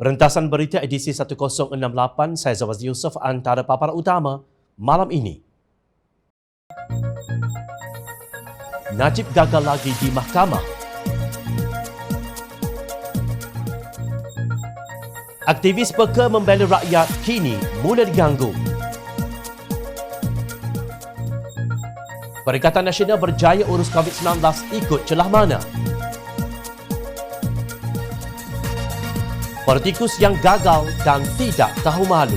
Rentasan berita edisi 1068, saya Zawaz Yusof, antara paparan utama malam ini. Najib gagal lagi di mahkamah. Aktivis peka membela rakyat kini mula diganggu. Perikatan Nasional berjaya urus COVID-19 ikut celah mana? Politikus yang gagal dan tidak tahu malu.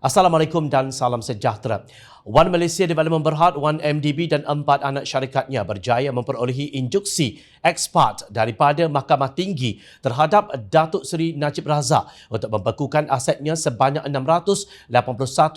Assalamualaikum dan salam sejahtera. One Malaysia Development Berhad, One MDB dan 4 anak syarikatnya berjaya memperolehi instruksi ekspat daripada Mahkamah Tinggi terhadap Datuk Seri Najib Razak untuk membekukan asetnya sebanyak $681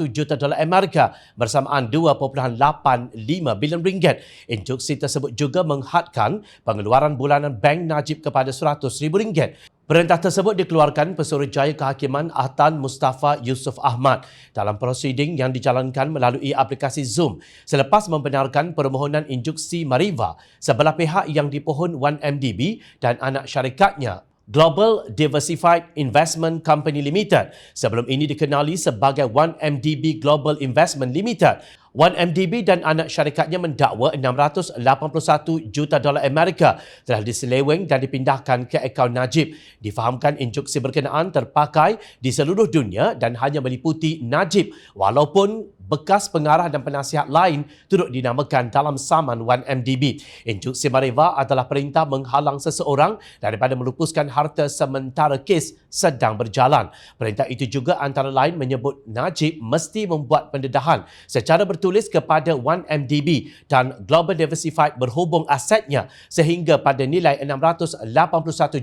juta Amerika bersamaan 2.85 bilion ringgit. Instruksi tersebut juga menghadkan pengeluaran bulanan Bank Najib kepada RM100,000. Perintah tersebut dikeluarkan Pesuruhjaya Kehakiman Ahtan Mustafa Yusof Ahmad dalam prosiding yang dijalankan melalui aplikasi Zoom selepas membenarkan permohonan instruksi Mariva sebelah pihak yang dipohon One MDB dan anak syarikatnya Global Diversified Investment Company Limited, sebelum ini dikenali sebagai One MDB Global Investment Limited. One MDB dan anak syarikatnya mendakwa $681 juta Amerika telah diseleweng dan dipindahkan ke akaun Najib. Difahamkan instruksi berkenaan terpakai di seluruh dunia dan hanya meliputi Najib, walaupun bekas pengarah dan penasihat lain turut dinamakan dalam saman One MDB. Instruksi Mariva adalah perintah menghalang seseorang daripada melupuskan harta sementara kes sedang berjalan. Perintah itu juga antara lain menyebut Najib mesti membuat pendedahan secara bertulis kepada One MDB dan Global Diversified berhubung asetnya sehingga pada nilai $681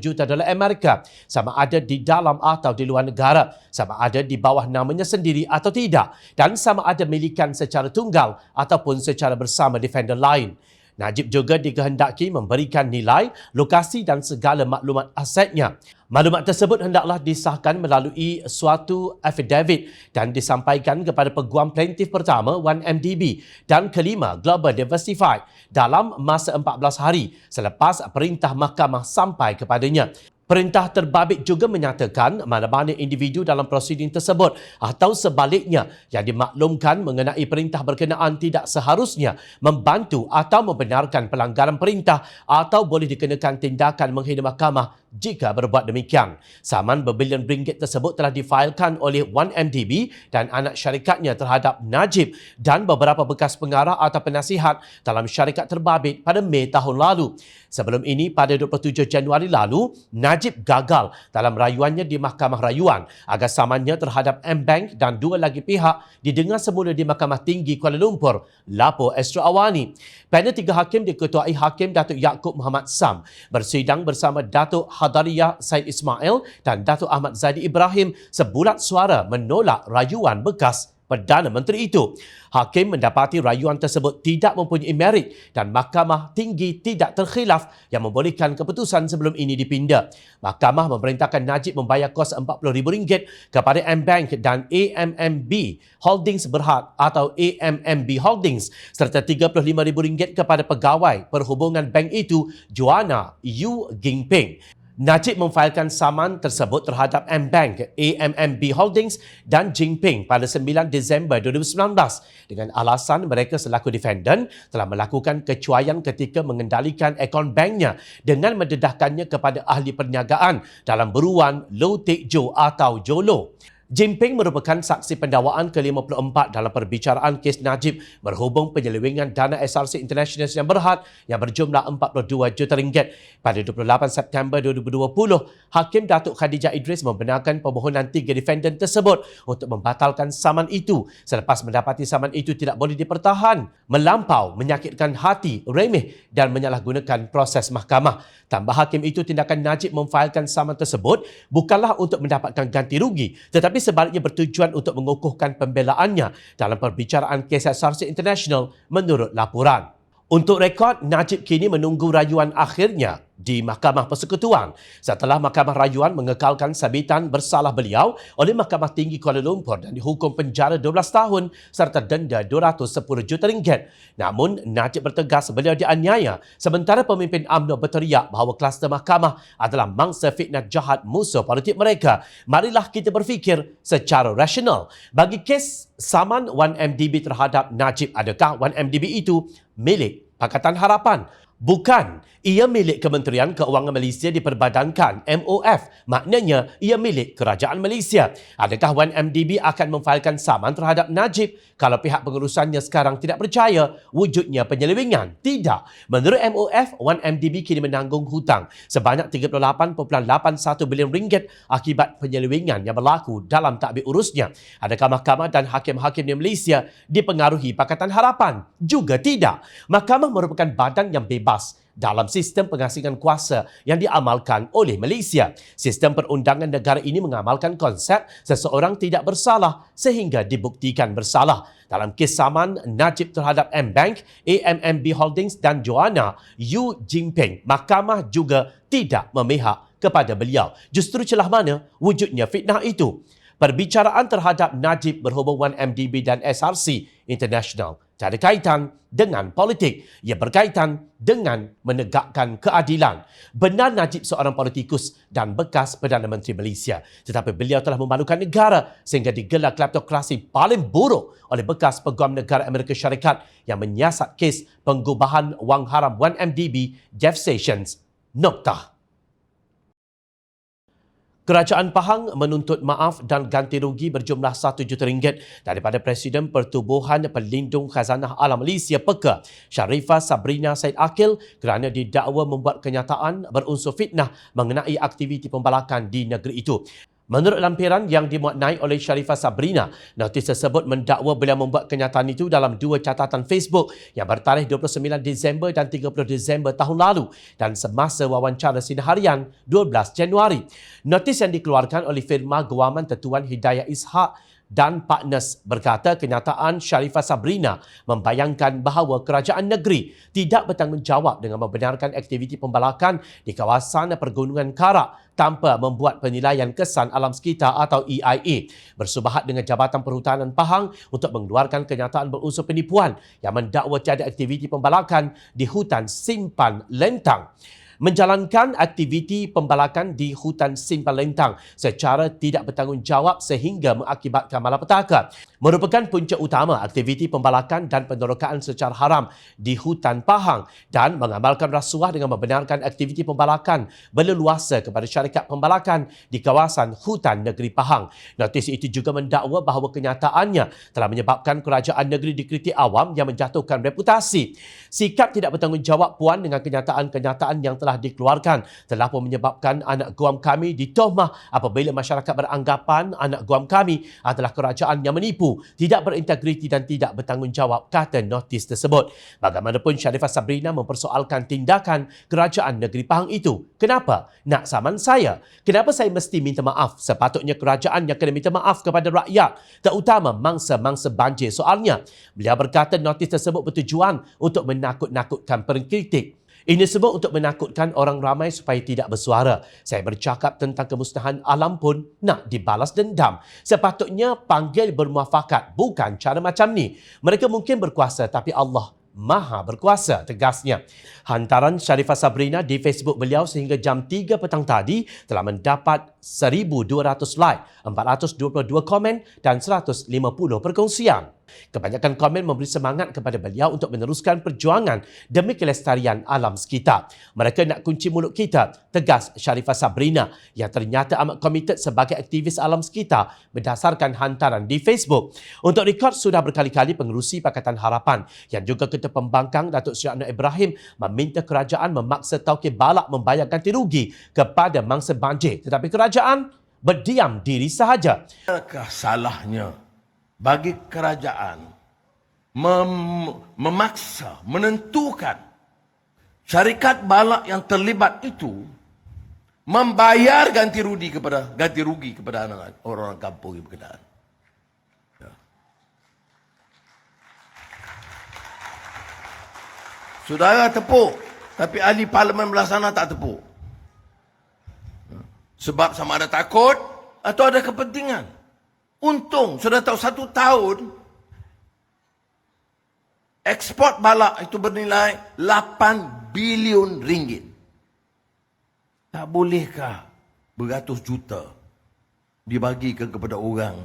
juta Amerika, sama ada di dalam atau di luar negara, sama ada di bawah namanya sendiri atau tidak, dan sama ada milikan secara tunggal ataupun secara bersama defender lain. Najib juga dikehendaki memberikan nilai, lokasi dan segala maklumat asetnya. Maklumat tersebut hendaklah disahkan melalui suatu affidavit dan disampaikan kepada peguam plaintiff pertama One MDB dan kelima Global Diversified dalam masa 14 hari selepas perintah mahkamah sampai kepadanya. Perintah terbabit juga menyatakan mana-mana individu dalam prosiding tersebut atau sebaliknya yang dimaklumkan mengenai perintah berkenaan tidak seharusnya membantu atau membenarkan pelanggaran perintah atau boleh dikenakan tindakan menghina mahkamah jika berbuat demikian. Saman berbilion ringgit tersebut telah difailkan oleh One MDB dan anak syarikatnya terhadap Najib dan beberapa bekas pengarah atau penasihat dalam syarikat terbabit pada Mei tahun lalu. Sebelum ini, pada 27 Januari lalu, Najib gagal dalam rayuannya di Mahkamah Rayuan agar samannya terhadap M-Bank dan 2 lagi pihak didengar semula di Mahkamah Tinggi Kuala Lumpur, Lapo Astro Awani. Panel 3 hakim diketuai Hakim Datuk Yaakob Muhammad Sam bersidang bersama Datuk Hadariyah Said Ismail dan Datuk Ahmad Zaidi Ibrahim sebulat suara menolak rayuan bekas Perdana Menteri itu. Hakim mendapati rayuan tersebut tidak mempunyai merit dan Mahkamah Tinggi tidak terkhilaf yang membolehkan keputusan sebelum ini dipinda. Mahkamah memerintahkan Najib membayar kos RM40,000 kepada M-Bank dan AMMB Holdings Berhad atau AMMB Holdings serta RM35,000 kepada pegawai perhubungan bank itu, Joanna Yu Gingping. Najib memfailkan saman tersebut terhadap M-Bank, AMMB Holdings dan Jinping pada 9 Disember 2019 dengan alasan mereka selaku defendant telah melakukan kecuaian ketika mengendalikan akaun banknya dengan mendedahkannya kepada ahli perniagaan dalam beruan Low Take Jo atau JOLO. Jinping merupakan saksi pendakwaan ke-54 dalam perbicaraan kes Najib berhubung penyelewengan dana SRC International yang berhad yang berjumlah 42 juta ringgit. Pada 28 September 2020, Hakim Datuk Khadijah Idris membenarkan permohonan 3 defendant tersebut untuk membatalkan saman itu selepas mendapati saman itu tidak boleh dipertahan, melampau, menyakitkan hati, remeh dan menyalahgunakan proses mahkamah. Tambah Hakim itu, tindakan Najib memfailkan saman tersebut bukanlah untuk mendapatkan ganti rugi, tetapi sebaliknya bertujuan untuk mengukuhkan pembelaannya dalam perbicaraan kes SRC International menurut laporan. Untuk rekod, Najib kini menunggu rayuan akhirnya di Mahkamah Persekutuan setelah Mahkamah Rayuan mengekalkan sabitan bersalah beliau oleh Mahkamah Tinggi Kuala Lumpur dan dihukum penjara 12 tahun serta denda 210 juta ringgit. Namun, Najib bertegas beliau dianiaya sementara pemimpin UMNO berteriak bahawa kluster mahkamah adalah mangsa fitnah jahat musuh politik mereka. Marilah kita berfikir secara rasional. Bagi kes saman 1MDB terhadap Najib, adakah 1MDB itu milik Pakatan Harapan? Bukan. Ia milik Kementerian Keuangan Malaysia diperbadankan MOF. Maknanya ia milik Kerajaan Malaysia. Adakah 1MDB akan memfailkan saman terhadap Najib kalau pihak pengurusannya sekarang tidak percaya wujudnya penyelewengan? Tidak. Menurut MOF, 1MDB kini menanggung hutang sebanyak 38.81 bilion ringgit akibat penyelewengan yang berlaku dalam tadbir urusnya. Adakah mahkamah dan hakim-hakim di Malaysia dipengaruhi Pakatan Harapan? Juga tidak. Mahkamah merupakan badan yang bebas dalam sistem pengasingan kuasa yang diamalkan oleh Malaysia. Sistem perundangan negara ini mengamalkan konsep seseorang tidak bersalah sehingga dibuktikan bersalah. Dalam kes saman Najib terhadap M-Bank, AMMB Holdings dan Joanna Yu Jinping, mahkamah juga tidak memihak kepada beliau. Justru celah mana wujudnya fitnah itu? Perbicaraan terhadap Najib berhubung 1MDB dan SRC International tak ada kaitan dengan politik. Ia berkaitan dengan menegakkan keadilan. Benar Najib seorang politikus dan bekas Perdana Menteri Malaysia, tetapi beliau telah memalukan negara sehingga digelar kleptokrasi paling buruk oleh bekas Peguam Negara Amerika Syarikat yang menyiasat kes pengubahan wang haram 1MDB, Jeff Sessions. Noktah. Kerajaan Pahang menuntut maaf dan ganti rugi berjumlah 1 juta ringgit daripada Presiden Pertubuhan Pelindung Khazanah Alam Malaysia PEKA, Sharifah Sabrina Said Akil, kerana didakwa membuat kenyataan berunsur fitnah mengenai aktiviti pembalakan di negeri itu. Menurut lampiran yang dimuat naik oleh Sharifah Sabrina, notis tersebut mendakwa beliau membuat kenyataan itu dalam 2 catatan Facebook yang bertarikh 29 Disember dan 30 Disember tahun lalu dan semasa wawancara sinar harian 12 Januari. Notis yang dikeluarkan oleh firma Guaman Tetuan Hidayah Ishak dan partners berkata kenyataan Sharifah Sabrina membayangkan bahawa kerajaan negeri tidak bertanggungjawab dengan membenarkan aktiviti pembalakan di kawasan Pergunungan Karak tanpa membuat penilaian kesan alam sekitar atau EIA, bersubahat dengan Jabatan Perhutanan Pahang untuk mengeluarkan kenyataan berunsur penipuan yang mendakwa tiada aktiviti pembalakan di hutan Simpan Lentang. Menjalankan aktiviti pembalakan di hutan Simpan Lentang secara tidak bertanggungjawab sehingga mengakibatkan malapetaka merupakan punca utama aktiviti pembalakan dan penerokaan secara haram di hutan Pahang dan mengamalkan rasuah dengan membenarkan aktiviti pembalakan berleluasa kepada syarikat pembalakan di kawasan hutan negeri Pahang. Notis itu juga mendakwa bahawa kenyataannya telah menyebabkan kerajaan negeri dikritik awam yang menjatuhkan reputasi. Sikap tidak bertanggungjawab Puan dengan kenyataan-kenyataan yang telah dikeluarkan telah pun menyebabkan anak guam kami ditohmah apabila masyarakat beranggapan anak guam kami adalah kerajaan yang menipu, tidak berintegriti dan tidak bertanggungjawab, kata notis tersebut. Bagaimanapun, Sharifah Sabrina mempersoalkan tindakan kerajaan negeri Pahang itu. Kenapa nak saman saya? Kenapa saya mesti minta maaf? Sepatutnya kerajaan yang kena minta maaf kepada rakyat, terutama mangsa-mangsa banjir. Soalnya, beliau berkata notis tersebut bertujuan untuk menakut-nakutkan pengkritik. Ini sebut untuk menakutkan orang ramai supaya tidak bersuara. Saya bercakap tentang kemusnahan alam pun nak dibalas dendam. Sepatutnya panggil bermuafakat, bukan cara macam ni. Mereka mungkin berkuasa tapi Allah Maha berkuasa, tegasnya. Hantaran Sharifah Sabrina di Facebook beliau sehingga jam 3 petang tadi telah mendapat 1,200 like, 422 komen dan 150 perkongsian. Kebanyakan komen memberi semangat kepada beliau untuk meneruskan perjuangan demi kelestarian alam sekitar. Mereka nak kunci mulut kita, tegas Sharifah Sabrina yang ternyata amat komited sebagai aktivis alam sekitar berdasarkan hantaran di Facebook. Untuk rekod, sudah berkali-kali pengerusi Pakatan Harapan yang juga Ketua Pembangkang Datuk Seri Anwar Ibrahim meminta kerajaan memaksa Tauke Balak membayar ganti rugi kepada mangsa banjir. Tetapi kerajaan berdiam diri sahaja. Adakah salahnya bagi kerajaan memaksa, menentukan syarikat balak yang terlibat itu membayar ganti rugi kepada orang-orang kampung yang berkenaan? Ya. Saudara tepuk, tapi ahli parlimen belah sana tak tepuk. Sebab sama ada takut atau ada kepentingan. Untung, sudah tahu 1 tahun, ekspor balak itu bernilai 8 bilion ringgit. Tak bolehkah beratus juta dibagikan kepada orang?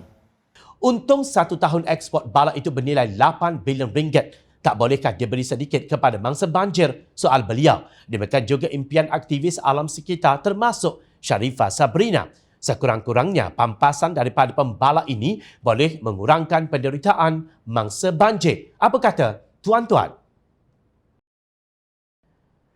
Untung 1 tahun ekspor balak itu bernilai 8 bilion ringgit. Tak bolehkah diberi sedikit kepada mangsa banjir? Soal beliau. Demikian juga impian aktivis alam sekitar termasuk Sharifah Sabrina. Sekurang-kurangnya, pampasan daripada pembalak ini boleh mengurangkan penderitaan mangsa banjir. Apa kata tuan-tuan?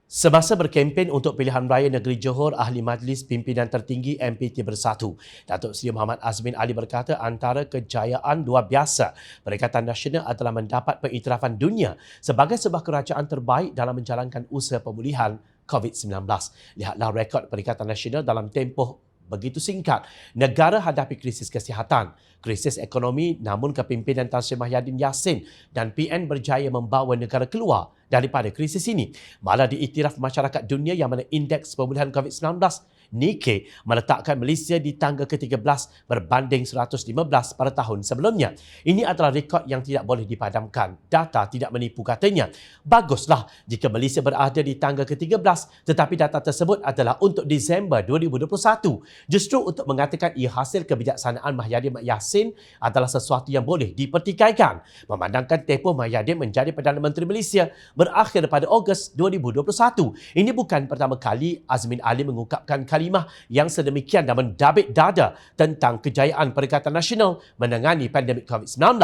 Semasa berkempen untuk pilihan raya negeri Johor, Ahli Majlis Pimpinan Tertinggi MPT Bersatu, Datuk Seri Muhammad Azmin Ali berkata antara kejayaan luar biasa Perikatan Nasional adalah mendapat pengiktirafan dunia sebagai sebuah kerajaan terbaik dalam menjalankan usaha pemulihan COVID-19. Lihatlah rekod Perikatan Nasional dalam tempoh begitu singkat. Negara hadapi krisis kesihatan, krisis ekonomi, namun kepimpinan Tan Sri Mahyadin Yassin dan PN berjaya membawa negara keluar daripada krisis ini. Malah diiktiraf masyarakat dunia yang mana indeks pemulihan COVID-19 Nikkei meletakkan Malaysia di tangga ke-13 berbanding 115 pada tahun sebelumnya. Ini adalah rekod yang tidak boleh dipadamkan. Data tidak menipu katanya. Baguslah jika Malaysia berada di tangga ke-13, tetapi data tersebut adalah untuk Disember 2021. Justru untuk mengatakan ia hasil kebijaksanaan Mahyadin Mat Yassin adalah sesuatu yang boleh dipertikaikan. Memandangkan tempoh Mahyadin menjadi Perdana Menteri Malaysia berakhir pada Ogos 2021. Ini bukan pertama kali Azmin Ali mengungkapkan kalimah yang sedemikian dan mendabik dada tentang kejayaan Perikatan Nasional menangani pandemik COVID-19.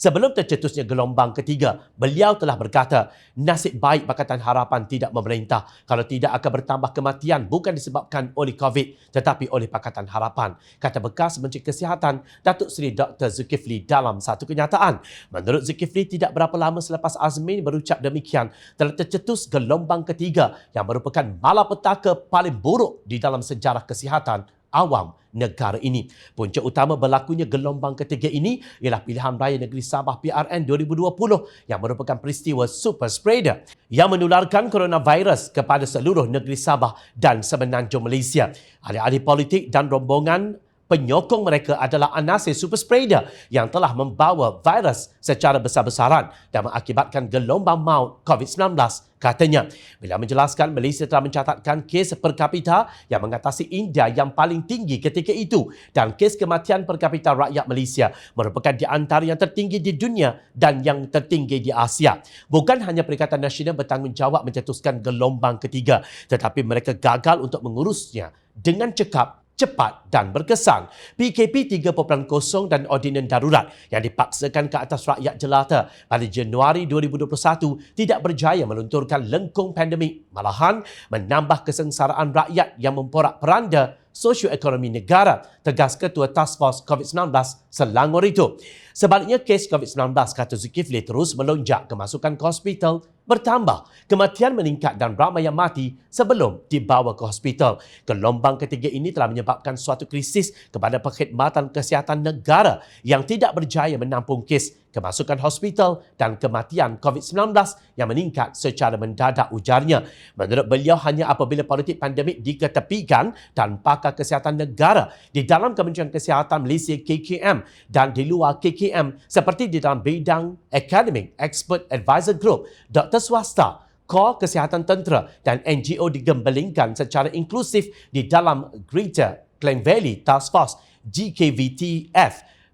Sebelum tercetusnya gelombang ketiga, beliau telah berkata, nasib baik Pakatan Harapan tidak memerintah kalau tidak akan bertambah kematian bukan disebabkan oleh COVID tetapi oleh Pakatan Harapan, kata bekas Menteri Kesihatan Datuk Seri Dr. Zulkifli dalam satu kenyataan. Menurut Zulkifli, tidak berapa lama selepas Azmin berucap demikian, telah tercetus gelombang ketiga yang merupakan malapetaka paling buruk di dalam sejarah kesihatan awam negara ini. Punca utama berlakunya gelombang ketiga ini ialah pilihan raya negeri Sabah PRN 2020 yang merupakan peristiwa super spreader yang menularkan coronavirus kepada seluruh negeri Sabah dan semenanjung Malaysia. Ahli-ahli politik dan rombongan penyokong mereka adalah anasir super spreader yang telah membawa virus secara besar-besaran dan mengakibatkan gelombang maut COVID-19, katanya. Bila menjelaskan Malaysia telah mencatatkan kes per kapita yang mengatasi India yang paling tinggi ketika itu dan kes kematian per kapita rakyat Malaysia merupakan di antara yang tertinggi di dunia dan yang tertinggi di Asia. Bukan hanya Perikatan Nasional bertanggungjawab mencetuskan gelombang ketiga, tetapi mereka gagal untuk mengurusnya dengan cekap, cepat dan berkesan. PKP 3.0 dan ordinan darurat yang dipaksakan ke atas rakyat jelata pada Januari 2021 tidak berjaya melunturkan lengkung pandemik, malahan menambah kesengsaraan rakyat yang memporak-peranda sosioekonomi negara, tegas Ketua Task Force COVID-19 Selangor itu. Sebaliknya, kes COVID-19, kata Zulkifli, terus melonjak, kemasukan ke hospital bertambah, kematian meningkat dan ramai yang mati sebelum dibawa ke hospital. Gelombang ketiga ini telah menyebabkan suatu krisis kepada perkhidmatan kesihatan negara yang tidak berjaya menampung kes kemasukan hospital dan kematian COVID-19 yang meningkat secara mendadak, ujarnya. Menurut beliau, hanya apabila politik pandemik diketepikan dan pakar kesihatan negara di dalam Kementerian Kesihatan Malaysia KKM dan di luar KKM seperti di dalam bidang Academic Expert Advisor Group, doktor swasta, kor kesihatan tentera dan NGO digembelingkan secara inklusif di dalam Greater Klang Valley Task Force GKVTF,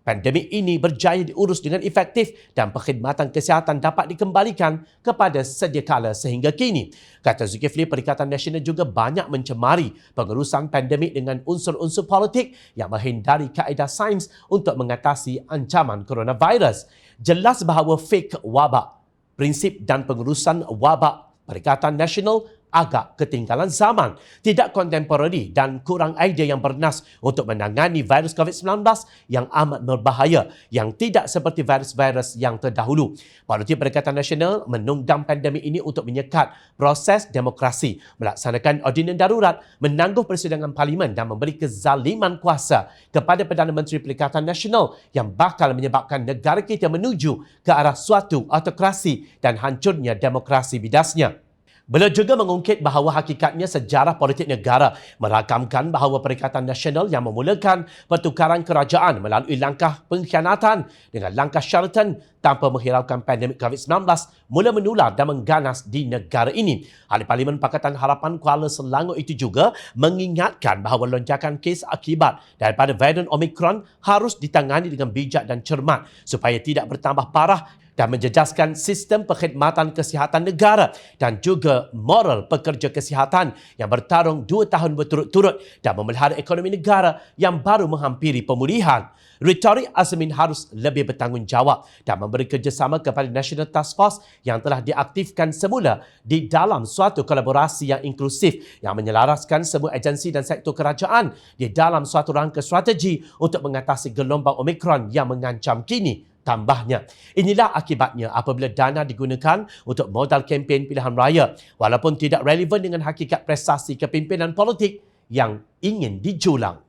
pandemik ini berjaya diurus dengan efektif dan perkhidmatan kesihatan dapat dikembalikan kepada sedia kala sehingga kini. Kata Zulkifli, Perikatan Nasional juga banyak mencemari pengurusan pandemik dengan unsur-unsur politik yang menghindari kaedah sains untuk mengatasi ancaman coronavirus. Jelas bahawa fake wabak, prinsip dan pengurusan wabak Perikatan Nasional agak ketinggalan zaman, tidak kontemporari dan kurang idea yang bernas untuk menangani virus COVID-19 yang amat berbahaya yang tidak seperti virus-virus yang terdahulu. Parti Perikatan Nasional menunggang pandemik ini untuk menyekat proses demokrasi, melaksanakan ordinan darurat, menangguh persidangan parlimen dan memberi kezaliman kuasa kepada Perdana Menteri Perikatan Nasional yang bakal menyebabkan negara kita menuju ke arah suatu autokrasi dan hancurnya demokrasi bidasnya. Beliau juga mengungkit bahawa hakikatnya sejarah politik negara merakamkan bahawa Perikatan Nasional yang memulakan pertukaran kerajaan melalui langkah pengkhianatan dengan langkah Sheraton tanpa menghiraukan pandemik COVID-19 mula menular dan mengganas di negara ini. Ahli Parlimen Pakatan Harapan Kuala Selangor itu juga mengingatkan bahawa lonjakan kes akibat daripada varian Omicron harus ditangani dengan bijak dan cermat supaya tidak bertambah parah dan menjejaskan sistem perkhidmatan kesihatan negara dan juga moral pekerja kesihatan yang bertarung 2 tahun berturut-turut dan memelihara ekonomi negara yang baru menghampiri pemulihan. Retorik Azmin harus lebih bertanggungjawab dan memberi kerjasama kepada National Task Force yang telah diaktifkan semula di dalam suatu kolaborasi yang inklusif yang menyelaraskan semua agensi dan sektor kerajaan di dalam suatu rangka strategi untuk mengatasi gelombang Omicron yang mengancam kini. Tambahnya, inilah akibatnya apabila dana digunakan untuk modal kempen pilihan raya walaupun tidak relevan dengan hakikat prestasi kepimpinan politik yang ingin dijulang.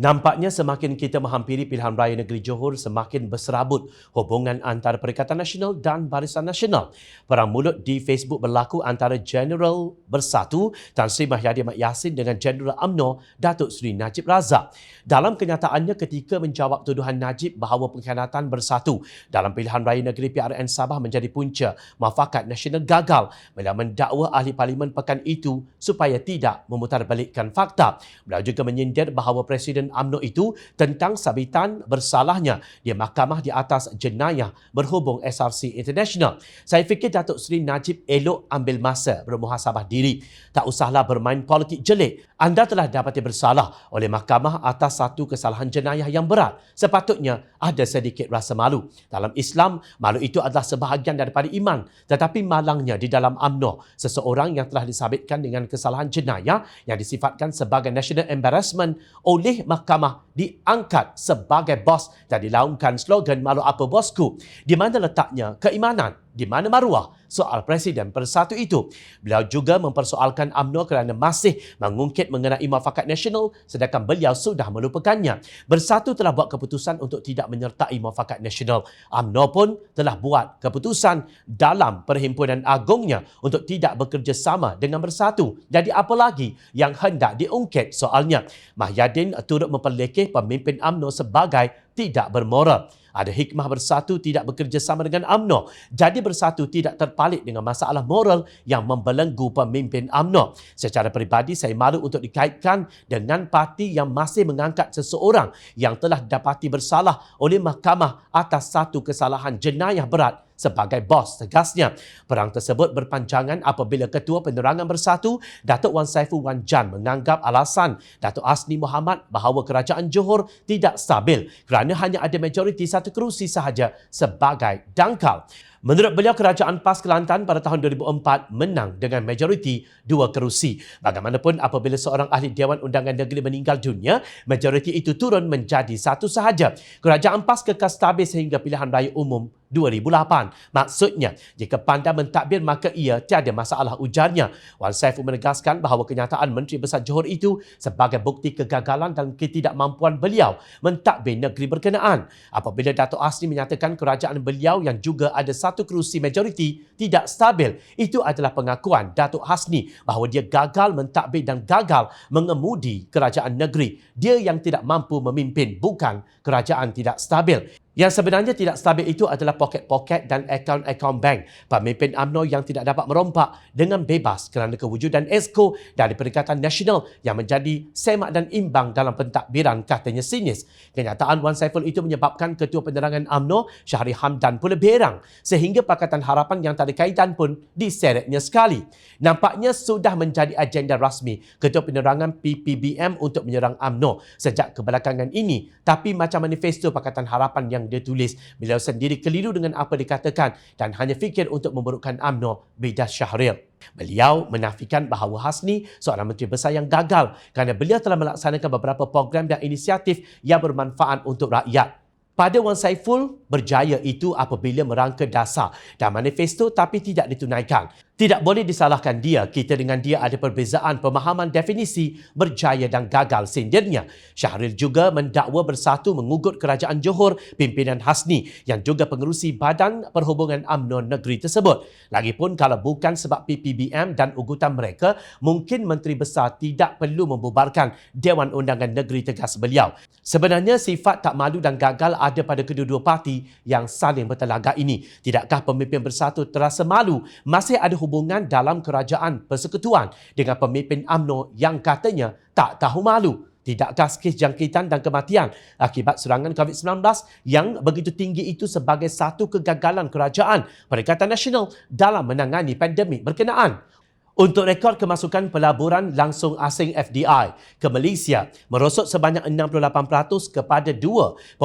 Nampaknya semakin kita menghampiri pilihan raya negeri Johor, semakin berserabut hubungan antara Perikatan Nasional dan Barisan Nasional. Perang mulut di Facebook berlaku antara Jeneral Bersatu Tan Sri Mahyadin Mat Yassin dengan Jeneral UMNO Datuk Seri Najib Razak. Dalam kenyataannya ketika menjawab tuduhan Najib bahawa pengkhianatan Bersatu dalam pilihan raya negeri PRN Sabah menjadi punca muafakat nasional gagal, beliau mendakwa ahli parlimen pekan itu supaya tidak memutarbalikkan fakta. Beliau juga menyindir bahawa Presiden UMNO itu tentang sabitan bersalahnya di mahkamah di atas jenayah berhubung SRC International. Saya fikir Datuk Seri Najib elok ambil masa bermuhasabah diri. Tak usahlah bermain politik jelik. Anda telah dapati bersalah oleh mahkamah atas satu kesalahan jenayah yang berat. Sepatutnya ada sedikit rasa malu. Dalam Islam, malu itu adalah sebahagian daripada iman. Tetapi malangnya di dalam UMNO, seseorang yang telah disabitkan dengan kesalahan jenayah yang disifatkan sebagai national embarrassment oleh mahkamah diangkat sebagai bos dan dilaungkan slogan malu apa bosku. Di mana letaknya keimanan? Di mana maruah soal Presiden Bersatu itu? Beliau juga mempersoalkan UMNO kerana masih mengungkit mengenai muafakat nasional sedangkan beliau sudah melupakannya. Bersatu telah buat keputusan untuk tidak menyertai muafakat nasional. UMNO pun telah buat keputusan dalam Perhimpunan Agungnya untuk tidak bekerjasama dengan Bersatu. Jadi apa lagi yang hendak diungkit soalnya? Mahyadin turut memperlekeh pemimpin UMNO sebagai tidak bermoral. Ada hikmah Bersatu tidak bekerjasama dengan UMNO. Jadi Bersatu tidak terpalit dengan masalah moral yang membelenggu pemimpin UMNO. Secara peribadi, saya malu untuk dikaitkan dengan parti yang masih mengangkat seseorang yang telah didapati bersalah oleh mahkamah atas satu kesalahan jenayah berat sebagai bos, tegasnya. Perang tersebut berpanjangan apabila Ketua Penerangan Bersatu, Datuk Wan Saiful Wan Jan menganggap alasan Datuk Hasni Mohamad bahawa kerajaan Johor tidak stabil kerana hanya ada majoriti satu kerusi sahaja sebagai dangkal. Menurut beliau, kerajaan PAS Kelantan pada tahun 2004 menang dengan majoriti 2 kerusi. Bagaimanapun, apabila seorang ahli Dewan Undangan Negeri meninggal dunia, majoriti itu turun menjadi 1 sahaja. Kerajaan PAS kekal stabil sehingga pilihan raya umum 2008. Maksudnya, jika PAN mentadbir maka ia tiada masalah, ujarnya. Wan Saiful menegaskan bahawa kenyataan Menteri Besar Johor itu sebagai bukti kegagalan dan ketidakmampuan beliau mentadbir negeri berkenaan. Apabila Datuk Hasni menyatakan kerajaan beliau yang juga ada satu kerusi majoriti tidak stabil, itu adalah pengakuan Datuk Hasni bahawa dia gagal mentadbir dan gagal mengemudi kerajaan negeri. Dia yang tidak mampu memimpin, bukan kerajaan tidak stabil. Yang sebenarnya tidak stabil itu adalah poket-poket dan akaun-akaun bank pemimpin UMNO yang tidak dapat merompak dengan bebas kerana kewujudan Exco dari Perikatan Nasional yang menjadi semak dan imbang dalam pentadbiran, katanya sinis. Kenyataan Wan Saiful itu menyebabkan Ketua Penerangan UMNO Syahri Hamdan pula berang sehingga Pakatan Harapan yang tak ada kaitan pun diseretnya sekali. Nampaknya sudah menjadi agenda rasmi Ketua Penerangan PPBM untuk menyerang UMNO sejak kebelakangan ini, tapi macam manifesto Pakatan Harapan yang dia tulis, beliau sendiri keliru dengan apa dikatakan dan hanya fikir untuk memburukkan UMNO bidah Syahril. Beliau menafikan bahawa Hasni seorang menteri besar yang gagal kerana beliau telah melaksanakan beberapa program dan inisiatif yang bermanfaat untuk rakyat. Pada Wan Saiful, berjaya itu apabila merangka dasar dan manifesto tapi tidak ditunaikan. Tidak boleh disalahkan dia, kita dengan dia ada perbezaan pemahaman definisi berjaya dan gagal sindirnya. Syahril juga mendakwa bersatu mengugut kerajaan Johor pimpinan Hasni yang juga pengerusi Badan Perhubungan UMNO negeri tersebut. Lagipun kalau bukan sebab PPBM dan ugutan mereka, mungkin Menteri Besar tidak perlu membubarkan Dewan Undangan Negeri, tegas beliau. Sebenarnya sifat tak malu dan gagal ada pada kedua-dua parti yang saling bertelagak ini. Tidakkah pemimpin bersatu terasa malu masih ada hubungan dalam kerajaan persekutuan dengan pemimpin UMNO yang katanya tak tahu malu? Tidakkah kes jangkitan dan kematian akibat serangan COVID-19 yang begitu tinggi itu sebagai satu kegagalan kerajaan Perikatan Nasional dalam menangani pandemik berkenaan? Untuk rekod kemasukan pelaburan langsung asing FDI ke Malaysia merosot sebanyak 68% kepada $2.5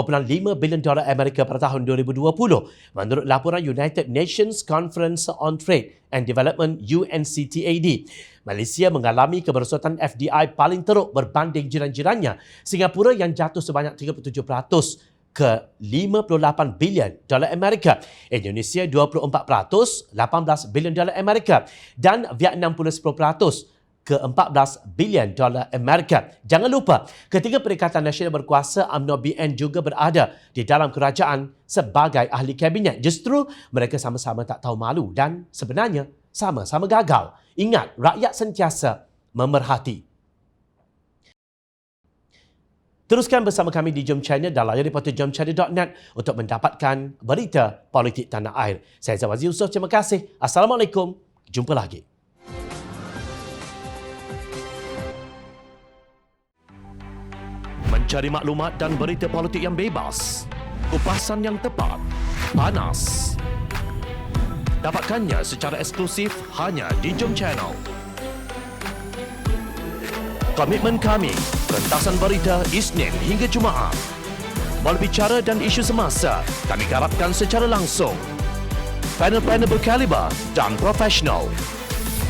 bilion Amerika pada tahun 2020 menurut laporan United Nations Conference on Trade and Development UNCTAD. Malaysia mengalami kemerosotan FDI paling teruk berbanding jiran-jirannya, Singapura yang jatuh sebanyak 37% ke $58 bilion Amerika, Indonesia 24%, $18 bilion Amerika dan Vietnam pula 10% ke $14 bilion Amerika. Jangan lupa, ketika Perikatan Nasional berkuasa, UMNO BN juga berada di dalam kerajaan sebagai ahli kabinet. Justru mereka sama-sama tak tahu malu dan sebenarnya sama-sama gagal. Ingat, rakyat sentiasa memerhati. Teruskan bersama kami di Jom Channel dan layari portal jomchannel.net untuk mendapatkan berita politik tanah air. Saya Zawazi Yusof, terima kasih. Assalamualaikum. Jumpa lagi. Mencari maklumat dan berita politik yang bebas, kupasan yang tepat, panas. Dapatkannya secara eksklusif hanya di Jom Channel. Komitmen kami, rentasan berita Isnin hingga Jumaat. Berbicara dan isu semasa, kami garapkan secara langsung. Panel-panel berkaliber dan profesional.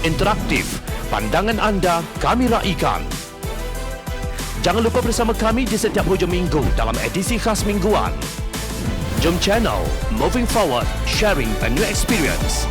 Interaktif, pandangan anda kami raikan. Jangan lupa bersama kami di setiap hujung minggu dalam edisi khas mingguan. Jom Channel, moving forward, sharing a new experience.